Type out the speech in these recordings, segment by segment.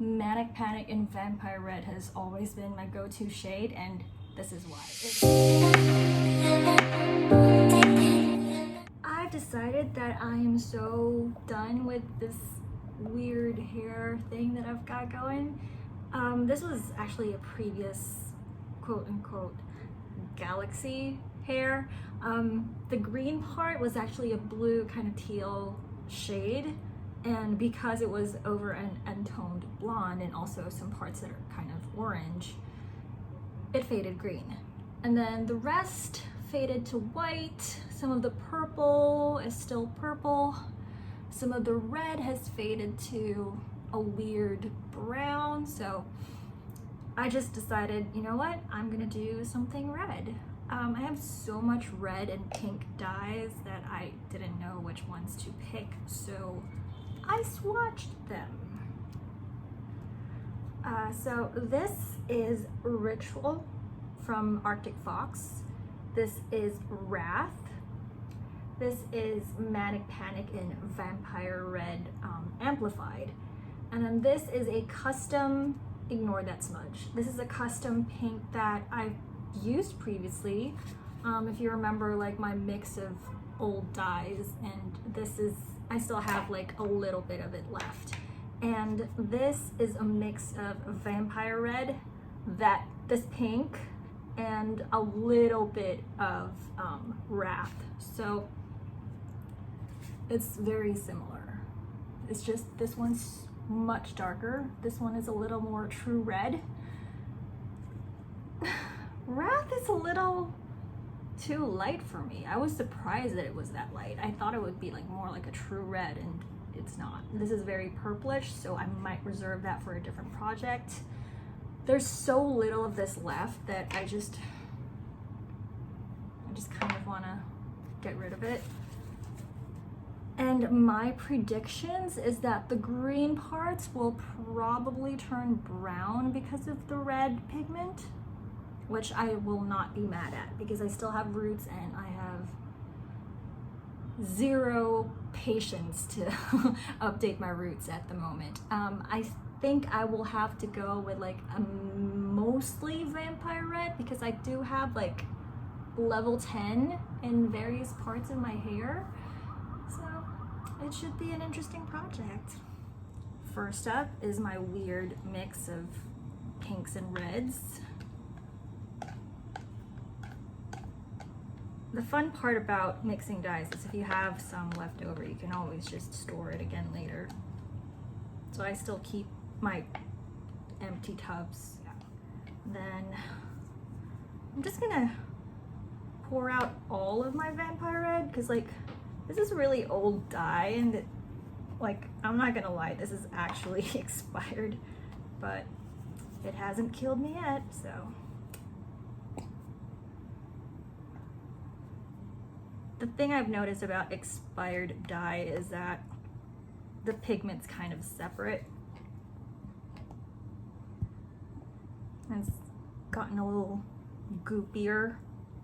Manic, Panic, and Vampire Red has always been my go-to shade, and this is why. I've decided that I am so done with this weird hair thing that I've got going. This was actually a previous quote-unquote galaxy hair. The green part was actually a blue kind of teal shade, and because it was over an untoned blonde and also some parts that are kind of orange, it faded green. And then the rest faded to white. Some of the purple is still purple. Some of the red has faded to a weird brown. So I just decided, you know what, I'm gonna do something red. I have so much red and pink dyes that I didn't know which ones to pick, so I swatched them. So this is Ritual from Arctic Fox. This is Wrath. This is Manic, Panic, and Vampire Red amplified. And then this is a custom, ignore that smudge. This is a custom pink that I've used previously. If you remember, like my mix of old dyes, and this is, I still have like a little bit of it left. And this is a mix of Vampire Red, this pink, and a little bit of Wrath. So it's very similar. It's just this one's much darker. This one is a little more true red. Wrath is a little too light for me. I was surprised that it was that light. I thought it would be like more like a true red, and it's not. This is very purplish, so I might reserve that for a different project. There's so little of this left that I just kind of want to get rid of it. And my predictions is that the green parts will probably turn brown because of the red pigment, which I will not be mad at because I still have roots and I have zero patience to update my roots at the moment. I think I will have to go with like a mostly Vampire Red because I do have like level 10 in various parts of my hair. So it should be an interesting project. First up is my weird mix of pinks and reds. The fun part about mixing dyes is if you have some left over, you can always just store it again later. So I still keep my empty tubs. Then I'm just gonna pour out all of my Vampire Red because like this is really old dye, and it, like, I'm not gonna lie, this is actually expired, but it hasn't killed me yet, so. The thing I've noticed about expired dye is that the pigment's kind of separate. And it's gotten a little goopier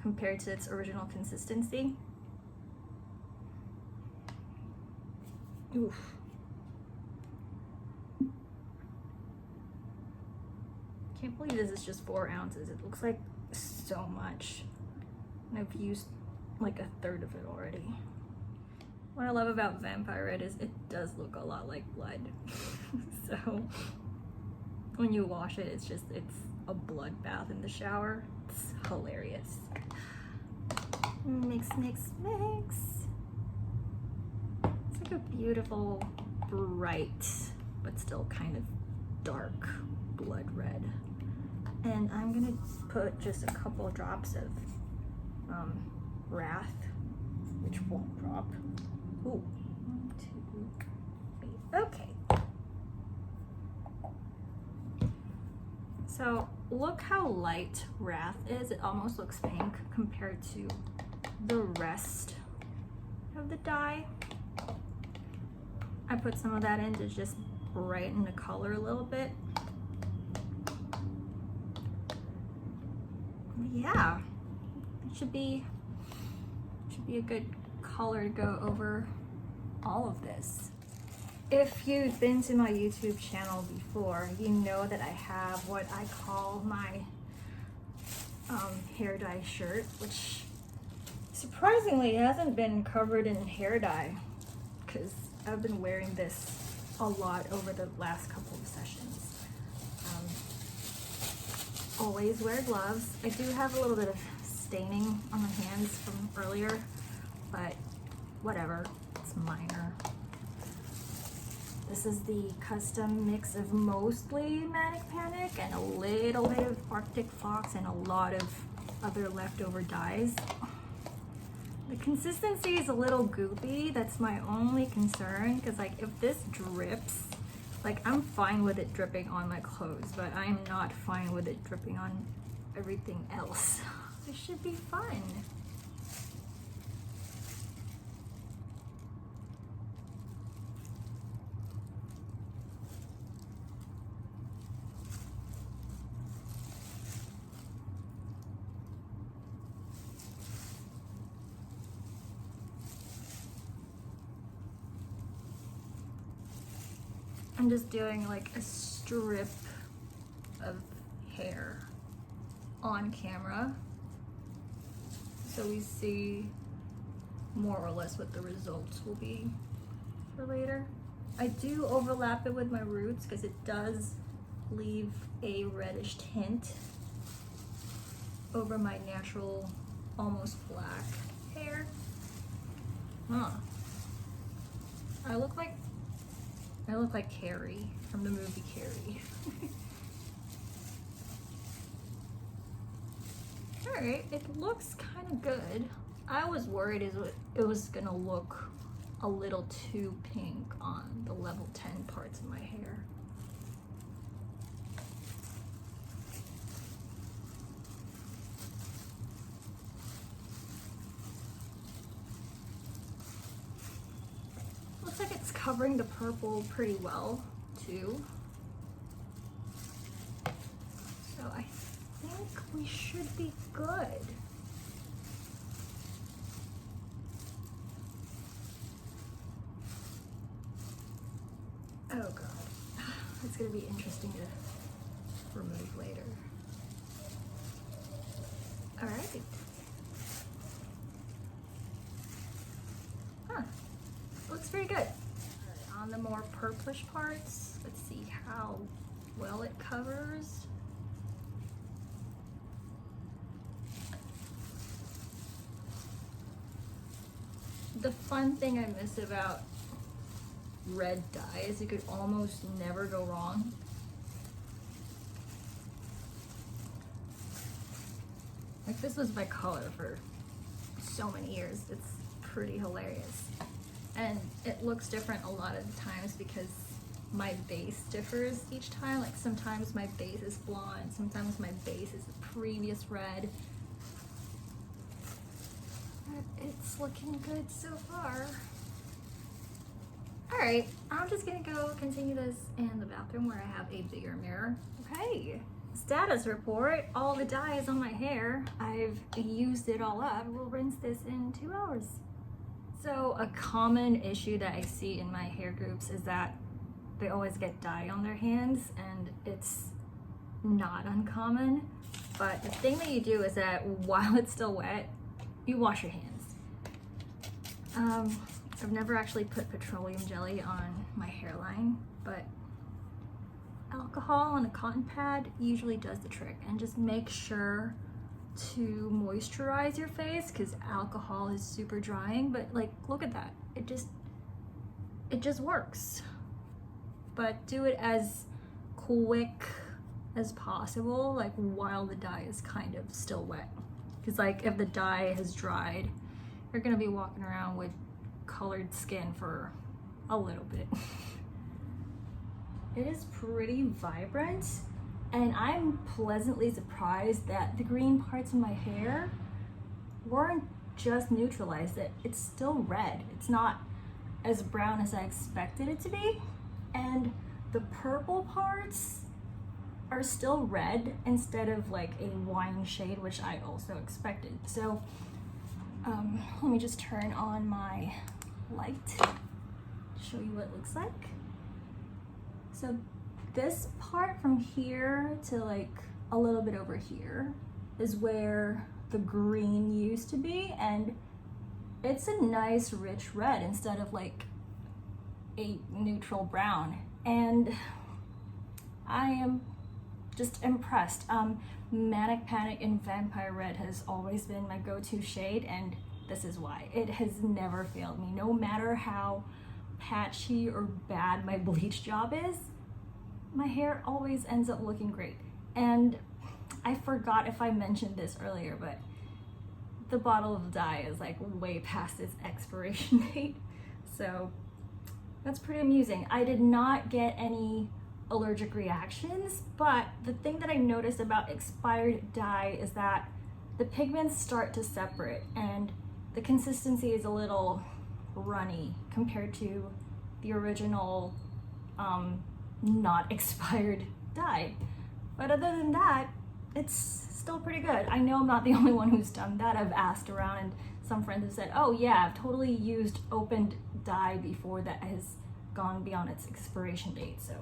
compared to its original consistency. Oof. Can't believe this is just 4 ounces. It looks like so much. And I've used like a third of it already. What I love about Vampire Red is it does look a lot like blood. So when you wash it, it's a bloodbath in the shower. It's hilarious. Mix, mix, mix. It's like a beautiful, bright, but still kind of dark blood red. And I'm gonna put just a couple drops of Wrath, which won't drop. Ooh, 1, 2, 3. Okay. So look how light Wrath is. It almost looks pink compared to the rest of the dye. I put some of that in to just brighten the color a little bit. Yeah, it should be a good color to go over all of this. If you've been to my YouTube channel before, you know that I have what I call my hair dye shirt, which surprisingly hasn't been covered in hair dye because I've been wearing this a lot over the last couple of sessions. Always wear gloves. I do have a little bit of staining on my hands from earlier, but whatever, it's minor. This is the custom mix of mostly Manic and a little bit of Arctic Fox and a lot of other leftover dyes. The consistency is a little goopy. That's my only concern, because like if this drips, like I'm fine with it dripping on my clothes, but I'm not fine with it dripping on everything else. This should be fun. I'm just doing like a strip of hair on camera so we see more or less what the results will be for later. I do overlap it with my roots because it does leave a reddish tint over my natural almost black hair. I look like Carrie from the movie Carrie. Alright, it looks kind of good. I was worried it was gonna look a little too pink on the level 10 parts of my hair. Looks like it's covering the purple pretty well too. So I think we should be good. Oh god, it's gonna be interesting to remove later. All right. Looks pretty good. On the more purplish parts, let's see how well it covers. The fun thing I miss about red dye is you could almost never go wrong. Like this was my color for so many years. It's pretty hilarious. And it looks different a lot of the times because my base differs each time. Like sometimes my base is blonde, sometimes my base is a previous red. But it's looking good so far. All right, I'm just gonna go continue this in the bathroom where I have a bigger mirror. Okay, status report. All the dye is on my hair. I've used it all up. We'll rinse this in 2 hours. So a common issue that I see in my hair groups is that they always get dye on their hands, and it's not uncommon. But the thing that you do is that while it's still wet, you wash your hands. I've never actually put petroleum jelly on my hairline, but alcohol on a cotton pad usually does the trick. And just make sure to moisturize your face because alcohol is super drying. But like, look at that, it just works. But do it as quick as possible, like while the dye is kind of still wet, because like if the dye has dried, you're gonna be walking around with colored skin for a little bit. It is pretty vibrant, and I'm pleasantly surprised that the green parts of my hair weren't just neutralized. It's still red. It's not as brown as I expected it to be, and the purple parts are still red instead of like a wine shade, which I also expected. So let me just turn on my light show you what it looks like. So this part from here to like a little bit over here is where the green used to be, and it's a nice rich red instead of like a neutral brown, and I am just impressed. Manic, Panic, and Vampire Red has always been my go-to shade, and this is why. It has never failed me. No matter how patchy or bad my bleach job is, my hair always ends up looking great. And I forgot if I mentioned this earlier, but the bottle of dye is like way past its expiration date. So that's pretty amusing. I did not get any allergic reactions, but the thing that I noticed about expired dye is that the pigments start to separate and the consistency is a little runny compared to the original not expired dye. But other than that, it's still pretty good. I know I'm not the only one who's done that. I've asked around and some friends have said, oh yeah, I've totally used opened dye before that has gone beyond its expiration date. So